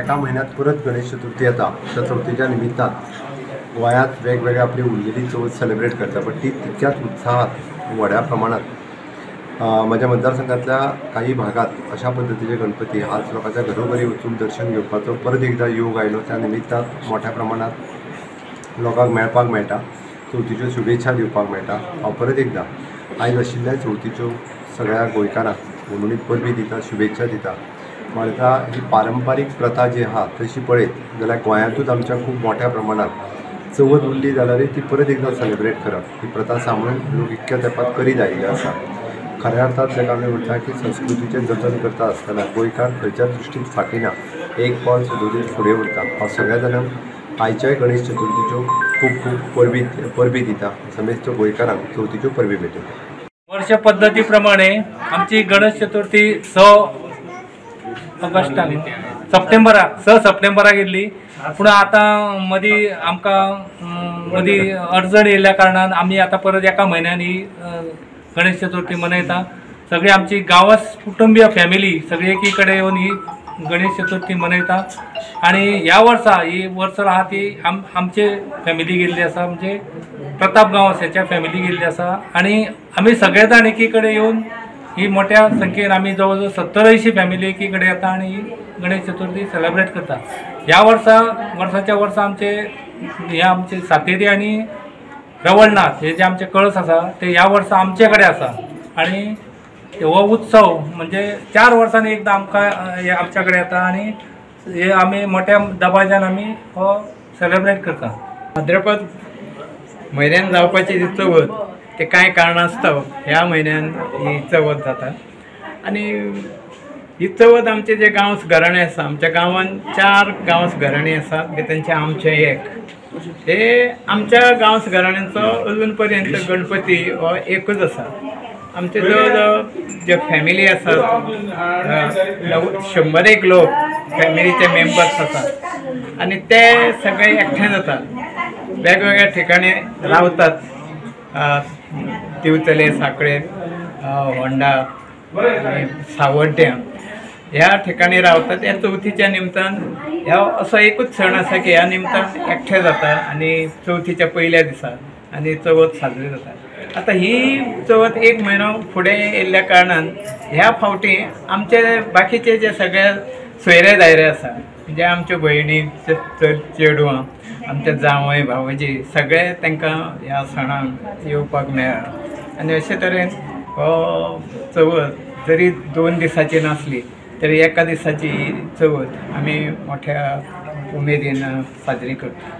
एका महिन्यात परत गणेश चतुर्थी येता। त्या चवथीच्या निमित्तान गोंयांत वेगवेगळ्या आपली उरलेली चवथ सेलिब्रेट करता, पण ती तितक्याच उत्साहात व्हड्या प्रमाणात माझ्या मतदारसंघातल्या काही भागात अशा पद्धतीचे गणपती आज लोकांच्या घरोघरी वचून दर्शन घेवपाचो परत एकदा योग आयलो। त्या निमित्तान मोठ्या प्रमाणात लोकांक मेळपाक मेळटा, चवथीच्यो शुभेच्छा दिवपाक मेळटा। हांव परत एकदा आयज आशिल्ल्या चवथीच्यो सगळ्या गोंयकारांक उलोवणीक परबी दिता, शुभेच्छा दिता। म्हणटा ही पारंपारीक प्रथा जी आहा तशी पळयत जाल्यार गोंयांतूच आमच्या खूब मोठ्या प्रमाणात चवथ उरली जाल्यार ती परत एकदा सेलिब्रेट करप, ही प्रथा सांबाळून लोक इतक्या तेंपात करीत आयिल्ले आसा। खऱ्या अर्थात जाका आमी म्हणटा की संस्कृतीचें जतन करता आसतना गोंयकार खंयच्या दृश्टीन फाटीं ना, एक पावल सदोदीत फुडें उरता। हांव सगळ्या जाणांक आयच्याय गणेश चतुर्थीच्यो खूब खूब परबी दिता, समेस्त गोंयकारांक चवथीच्यो परबी भेटयता। वर्ष पद्धतीप्रमाणे आमची गणेश चतुर्थी 6 सप्टेंबराक येयल्ली, पूण आतां मदीं आमकां मदीं अडचण येयल्ल्या कारणान आमी आतां परत एका म्हयन्यान ही गणेश चतुर्थी मनयता। सगळी आमची गांवस कुटुंबीय फॅमिली सगळी एकी कडेन येवन ही गणेश चतुर्थी मनयता। आणि ह्या वर्सा ही वर्स आहा ती आमचे फॅमिली गेल्ली आसा, म्हणजे प्रताप गांवसाच्या फॅमिली गेल्ली आसा। आणि आमी सगळे जाण एकी कडेन येवन ही मोठ्या संख्येन आमी जवळ जवळ 70-80 फॅमिली एकी कडेन येता आणि ही गणेश चतुर्थी सेलिब्रेट करता। ह्या वर्साच्या वर्सा आमचे सातेरी आणि रवळनाथ हे जे आमचे कळस आसा ते ह्या वर्सा आमचे कडेन आसा। आणि हो उत्सव म्हणजे 4 वर्सांनी एकदा आमकां आमच्या कडेन येता आणि हे आमी मोठ्या दबाज्यान आमी हो सेलिब्रेट करता। भाद्रपद म्हयन्यान जावपाची जी चवथ ते कांय कारणास्तव ह्या म्हयन्यान ही चवथ जाता। आणि ही चवथ आमचे जे गांवस घराणे आसा, आमच्या गांवांत 4 गांवस घराणी आसात, तांचे आमचे एक। हे आमच्या गांवस घराण्यांचो अजून पर्यंत गणपती हो एकूच आसा। आमचे जवळ जवळ जे फॅमिली आसात 100 लोक फॅमिलीचे मेंबर्स आसात आणि ते सगळे एकठांय जातात, वेगवेगळ्या ठिकाणी रावतात। दिवचले, सांकळे, होंडा, सावड्ड्या ह्या ठिकाणी रावतात। ह्या चवथीच्या निमतान ह्या असो एकूच सण आसा की ह्या निमतान एकठांय जाता आणि चवथीच्या पयल्या दिसा आणि चवथ साजरी जाता। आता ही चवथ 1 म्हयनो फुडें येयल्ल्या कारणान ह्या फावटी आमचे बाकीचे जे सगळे सोयरे दायरे आसा, म्हणजे आमच्यो भयणी, चेडवां, आमचे जावय भावजी सगळे तांकां ह्या सणाक येवपाक मेळ्ळा। आनी अशे तरेन हो चवथ जरी 2 दिसांची नासली तरी एका दिसाची चवथ आमी मोठ्या उमेदीन साजरी करता।